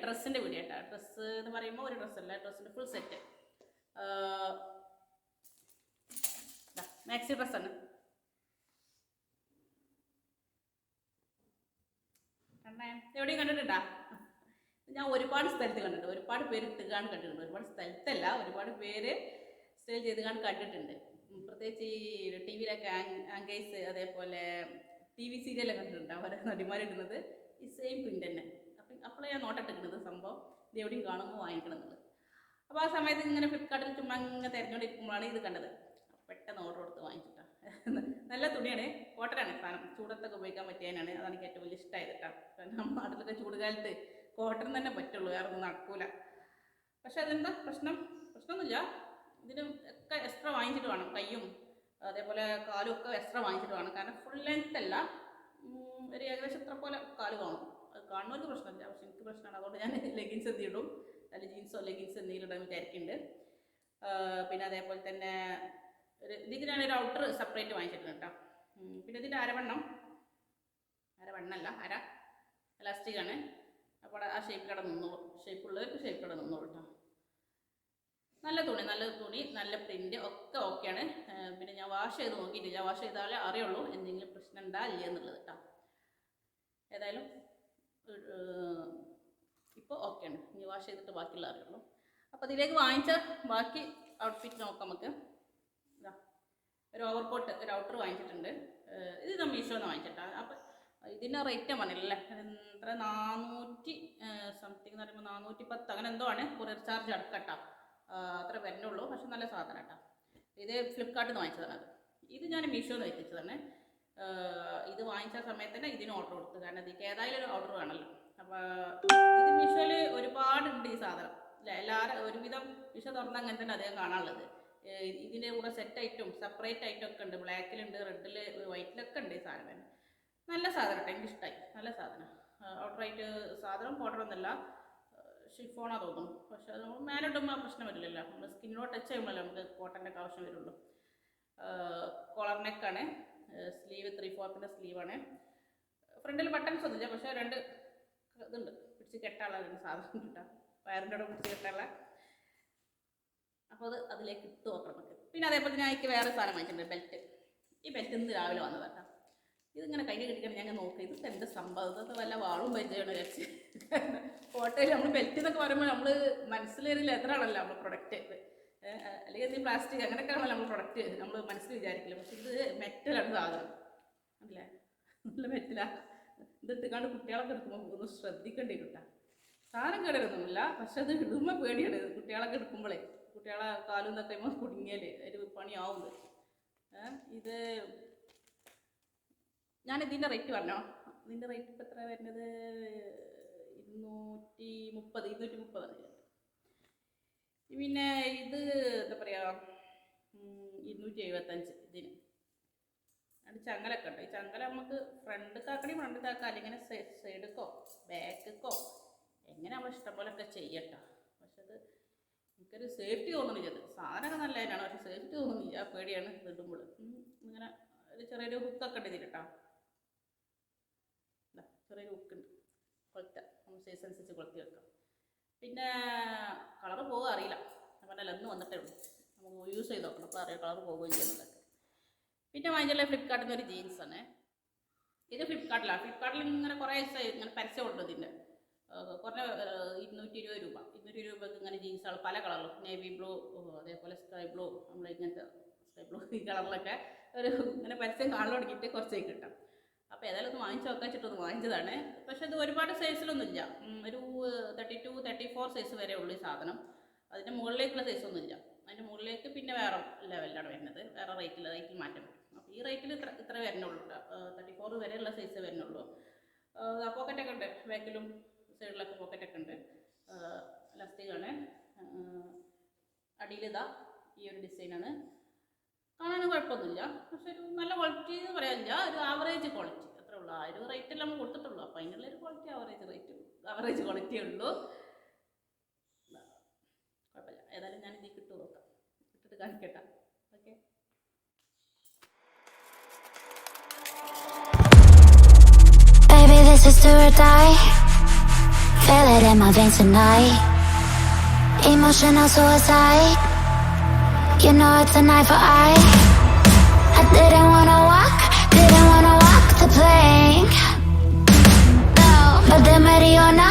ഡ്രസ്സിൻ്റെ വീഡിയോ കേട്ടോ. ഡ്രസ്സ് എന്ന് പറയുമ്പോൾ ഒരു ഡ്രസ്സല്ല, ഡ്രസ്സിൻ്റെ ഫുൾ സെറ്റ്. മാക്സി ഡ്രസ്സാണ്. എവിടെയും കണ്ടിട്ടുണ്ടാ? ഞാൻ ഒരുപാട് സ്ഥലത്ത് കണ്ടിട്ടുണ്ട്, ഒരുപാട് പേര് ഇട്ടുകാണ് കണ്ടിട്ടുണ്ട്. ഒരുപാട് സ്ഥലത്തല്ല, ഒരുപാട് പേര് സ്റ്റൈൽ ചെയ്തുകാണ് കണ്ടിട്ടുണ്ട്. പ്രത്യേകിച്ച് ഈ ടി വിയിലൊക്കെ ആങ്കേഴ്സ്, അതേപോലെ TV സീരിയലൊക്കെ കണ്ടിട്ടുണ്ട്. അവരെ നടിമാരിടുന്നത് ഈ സെയിം പ്രിൻ്റ് തന്നെ. അപ്പോൾ ഞാൻ നോട്ടിട്ടിരിക്കുന്നത് സംഭവം ഇത് എവിടെയും കാണുമ്പോൾ വാങ്ങിക്കണം എന്നുള്ളത്. അപ്പോൾ ആ സമയത്ത് ഇങ്ങനെ ഫ്ലിപ്കാർട്ടിൽ ചുമ്മാ ഇങ്ങനെ തിരഞ്ഞുകൊണ്ടിരിക്കുമ്പോഴാണ് ഇത് കണ്ടത്. പെട്ടെന്ന് ഓർഡർ കൊടുത്ത് വാങ്ങിച്ചിട്ടാണ്. നല്ല തുണിയാണ്, കോട്ടനാണ് സാധനം. ചൂടത്തൊക്കെ ഉപയോഗിക്കാൻ പറ്റിയതിനാണ്. അതാണ് എനിക്ക് ഏറ്റവും വലിയ ഇഷ്ടമായത് കേട്ടോ. കാരണം നമ്മുടെ നാട്ടിലൊക്കെ ചൂടുകാലത്ത് കോട്ടൺ തന്നെ പറ്റുള്ളൂ, വേറെ ഒന്നും നടക്കൂല. പക്ഷെ അതെന്താ പ്രശ്നമൊന്നുമില്ല. ഇതിന് ഒക്കെ എക്സ്ട്രാ വാങ്ങിച്ചിട്ട് വേണം, കയ്യും അതേപോലെ കാലും ഒക്കെ എക്സ്ട്രാ വാങ്ങിച്ചിട്ട് വേണം. കാരണം ഫുൾ ലെങ്ത് അല്ല, ഒരു ഏകദേശം ഇത്ര പോലെ കാല് കാണും. അത് കാണുന്നവർക്ക് പ്രശ്നമില്ല, പക്ഷെ എനിക്ക് പ്രശ്നമാണ്. അതുകൊണ്ട് ഞാൻ ലെഗിൻസ് എന്തിടും, അല്ല ജീൻസോ ലെഗിൻസ് എന്തെങ്കിലും ഇടാൻ വിചാരിക്കുന്നുണ്ട്. പിന്നെ അതേപോലെ തന്നെ ഇതിന് ഞാനൊരു ഔട്ടർ സെപ്പറേറ്റ് വാങ്ങിച്ചിട്ടുണ്ട് കേട്ടോ. പിന്നെ ഇതിൻ്റെ അരവണ്ണല്ല, അര എലാസ്റ്റിക്കാണ്. അപ്പോൾ ആ ഷേപ്പിലൂടെ നിന്നോളൂ, ഷേപ്പുള്ളവർക്ക് ഷേപ്പിലൂടെ നിന്നോളൂ കേട്ടോ. നല്ല തുണി, നല്ല പ്രിൻ്റ് ഒക്കെ ഓക്കെയാണ്. പിന്നെ ഞാൻ വാഷ് ചെയ്ത് നോക്കിയിട്ടില്ല, വാഷ് ചെയ്താലേ അറിയുള്ളൂ എന്തെങ്കിലും പ്രശ്നം ഉണ്ടാവില്ല എന്നുള്ളത് കേട്ടോ. ഏതായാലും ഇപ്പോൾ ഓക്കെയാണ്, ഇനി വാഷ് ചെയ്തിട്ട് ബാക്കിയുള്ള അറിയുള്ളൂ. അപ്പോൾ ഇതിലേക്ക് വാങ്ങിച്ച ബാക്കി ഔട്ട്ഫിറ്റ് നോക്കാം നമുക്ക്. ഇതാ ഒരു ഓവർകോട്ട്, ഒരു ഔട്ടർ വാങ്ങിച്ചിട്ടുണ്ട്. ഇത് ഞാൻ മീഷോന്ന് വാങ്ങിച്ചിട്ടാണ്. അപ്പോൾ ഇതിൻ്റെ റേറ്റ് പറഞ്ഞില്ലേ, എത്ര 400 സംതിങ് എന്ന് പറയുമ്പോൾ 410 അങ്ങനെ എന്തോ ആണ്. കൊറിയർ ചാർജ് അടക്കട്ടോ, അത്ര വരുന്നുള്ളൂ. പക്ഷെ നല്ല സാധനം കേട്ടോ. ഇത് ഫ്ലിപ്കാർട്ടിൽ നിന്ന് വാങ്ങിച്ചതാണ്. ഇത് ഞാൻ മീഷോന്ന് എത്തിച്ചതാണ്. ഇത് വാങ്ങിച്ച സമയത്ത് തന്നെ ഇതിന് ഓർഡർ കൊടുത്തു, കാരണം ഇതിക്ക് ഏതായാലും ഒരു ഓർഡർ വേണമല്ലോ. അപ്പോൾ ഇത് മീഷോയിൽ ഒരുപാടുണ്ട് ഈ സാധനം അല്ലേ. എല്ലാവരും ഒരുവിധം മീഷോ തുറന്നാൽ അങ്ങനെ തന്നെ അദ്ദേഹം കാണാനുള്ളത്. ഇതിൻ്റെ കൂടെ സെറ്റ് ഐറ്റും സെപ്പറേറ്റ് ഐറ്റം ഒക്കെ ഉണ്ട്. ബ്ലാക്കിലുണ്ട്, റെഡിൽ, വൈറ്റിലൊക്കെ ഉണ്ട് ഈ സാധനം. നല്ല സാധനം കേട്ടോ, എനിക്കിഷ്ടമായി. നല്ല സാധനം. ഔട്ടറായിട്ട് സാധനം കോട്ടണമൊന്നുമല്ല, ഷിഫോണാണ് തോന്നുന്നു. പക്ഷെ അത് നമ്മൾ മേലിടുമ്പോൾ പ്രശ്നം വരില്ലല്ലോ, നമ്മൾ സ്കിന്നിനോട് ടച്ച് ചെയ്യുമ്പോഴല്ലേ നമുക്ക് കോട്ടൻ്റെ ഒക്കെ ആവശ്യം വരുള്ളൂ. കോളർ നെക്കാണ്, സ്ലീവ് 3/4 സ്ലീവാണ്. ഫ്രണ്ടിൽ ബട്ടൺസ് ഒന്നുമില്ല, പക്ഷേ 2 ഇതുണ്ട്, പിടിച്ച് കെട്ടാനുള്ള സാധനം കിട്ടാം, വയറിൻ്റെ കൂടെ പിടിച്ച് കെട്ടാനുള്ള. അപ്പോൾ അതിലേക്ക് ഇട്ട് നോക്കണം നമുക്ക്. പിന്നെ അതേപോലെ ഞാൻ എനിക്ക് വേറെ സാധനം വാങ്ങിച്ചിട്ടുണ്ട്, ബെൽറ്റ്. ഈ ബെൽറ്റ് ഇന്ന് രാവിലെ വന്നത് കേട്ടോ. ഇതിങ്ങനെ കയ്യിൽ കിട്ടിക്കണം, ഞാൻ നോക്കി ഇത് എൻ്റെ സംഭവം, ഇതൊക്കെ വല്ല വാളും പരിചയമാണ് വിചാരിച്ച്. കോട്ടയിൽ നമ്മൾ ബെൽറ്റ് എന്നൊക്കെ പറയുമ്പോൾ നമ്മൾ മനസ്സിലൊരു ലെതറാണല്ലോ നമ്മൾ പ്രൊഡക്റ്റ്, അല്ലെങ്കിൽ എന്തെങ്കിലും പ്ലാസ്റ്റിക് അങ്ങനെയൊക്കെ ആണല്ലോ നമ്മൾ പ്രൊഡക്റ്റ് നമ്മൾ മനസ്സിൽ വിചാരിക്കില്ല. പക്ഷെ ഇത് മെറ്റലാണ് സാധനം അല്ലേ, നല്ല മെറ്റലാണ്. ഇതിട്ടുകാണ്ട് കുട്ടികളൊക്കെ എടുക്കുമ്പോൾ ഒന്ന് ശ്രദ്ധിക്കേണ്ടി കിട്ടാം. സാധനം കേടൊന്നുമില്ല, പക്ഷെ അത് ഇടുമ്പോൾ പേടിയാണ്. കുട്ടികളൊക്കെ എടുക്കുമ്പോഴേ കുട്ടികളെ കാലും എന്നൊക്കെ കുടുങ്ങിയാൽ ഒരു പണിയാവുന്നത്. ഇത് ഞാൻ ഇതിൻ്റെ റേറ്റ് പറഞ്ഞോ. ഇതിൻ്റെ റേറ്റ് ഇപ്പോൾ എത്ര വരുന്നത്? 230 പിന്നെ ഇത് എന്താ പറയുക 275 ഇതിന്. അത് ചങ്ങലൊക്കെ ഉണ്ട്. ഈ ചങ്ങല നമുക്ക് ഫ്രണ്ടിക്കാക്കാം, അല്ലെങ്കിൽ സൈഡിക്കോ ബാക്കിക്കോ എങ്ങനെ നമ്മൾ ഇഷ്ടം പോലെയൊക്കെ ചെയ്യട്ടോ. പക്ഷെ അത് എനിക്കൊരു സേഫ്റ്റി തോന്നുന്നില്ല. അത് സാധനമൊക്കെ നല്ല തന്നെയാണ്, പക്ഷെ സേഫ്റ്റി തോന്നുന്നില്ല, പേടിയാണ് ഇടുമ്പോൾ. ഇങ്ങനെ ഒരു ചെറിയൊരു ഹുക്കൊക്കെ ഉണ്ട് ഇതിലിട്ടോ. ചെറിയൊരു ഹുക്കുണ്ട്, കൊളുത്താം, നമ്മൾ സൈസ് അനുസരിച്ച് കൊളുത്തി വെക്കാം. പിന്നെ കളറ് പോകുക അറിയില്ല, പറഞ്ഞാൽ അന്ന് വന്നിട്ടേ ഉള്ളൂ, നമുക്ക് യൂസ് ചെയ്ത് നോക്കണം, അപ്പോൾ അറിയാം കളർ പോകുകയും ചെയ്യുന്നതൊക്കെ. പിന്നെ വാങ്ങിച്ചുള്ള ഫ്ലിപ്കാർട്ടിൽ നിന്ന് ഒരു ജീൻസാണ്. ഇത് ഫ്ലിപ്കാർട്ടിലാണ്. ഫ്ലിപ്കാർട്ടിൽ ഇങ്ങനെ കുറേ ഇങ്ങനെ പരസ്യം ഉണ്ട്. ഇതിൻ്റെ കുറഞ്ഞ 220 രൂപ, 220 രൂപയ്ക്ക് ഇങ്ങനെ ജീൻസുകൾ പല കളറിലും, നേവി ബ്ലൂ, അതേപോലെ സ്കൈ ബ്ലൂ, നമ്മൾ ഇങ്ങനത്തെ സ്കൈ ബ്ലൂ ഈ കളറിലൊക്കെ ഒരു ഇങ്ങനെ പരസ്യം കാണാൻ തുടങ്ങിയിട്ട് കുറച്ചേക്ക് കിട്ടാം. അപ്പോൾ ഏതായാലും ഒന്ന് വാങ്ങിച്ച് വെക്കാച്ചിട്ടൊന്ന് വാങ്ങിച്ചതാണ്. പക്ഷെ ഇത് ഒരുപാട് സൈസിലൊന്നുമില്ല, ഒരു 32, 34 സൈസ് വരെ ഉള്ളൂ ഈ സാധനം. അതിൻ്റെ മുകളിലേക്കുള്ള സൈസൊന്നുമില്ല. അതിൻ്റെ മുകളിലേക്ക് പിന്നെ വേറെ ലെവലിലാണ് വരുന്നത്, വേറെ റേറ്റിൽ മാറ്റം വരും. അപ്പോൾ ഈ റേറ്റിൽ ഇത്ര വരുന്നുള്ളൂ, 34 വരെയുള്ള സൈസ് വരുന്നുള്ളൂ. പോക്കറ്റൊക്കെ ഉണ്ട്, ബാക്കിലും സൈഡിലൊക്കെ പോക്കറ്റൊക്കെ ഉണ്ട്. ഇലാസ്റ്റിക്കാണ്. അടിയിലിതാ ഈ ഒരു ഡിസൈനാണ്. കാണാനും കുഴപ്പമൊന്നുമില്ല, പക്ഷെ ഒരു നല്ല ക്വാളിറ്റി എന്ന് പറയാനില്ല, ഒരു ആവറേജ് ക്വാളിറ്റി അത്രേ ഉള്ളൂ. ആ ഒരു റേറ്റിൽ നമ്മൾ കൊടുത്തിട്ടുള്ളൂ. അപ്പോൾ അതിനുള്ളൊരു ക്വാളിറ്റി ആവറേജ് ക്വാളിറ്റിയേ ഉള്ളൂ. കുഴപ്പമില്ല. ഏതായാലും ഞാൻ ഇതിൽ ഇട്ട് നോക്കാം, ഇട്ടിട്ട് കാണിക്കട്ടെ. Okay. Baby, this is do or die. feel it in my veins tonight. Emotional suicide. You know it's a knife for eye. I didn't wanna walk the plank. No, but the Mariona,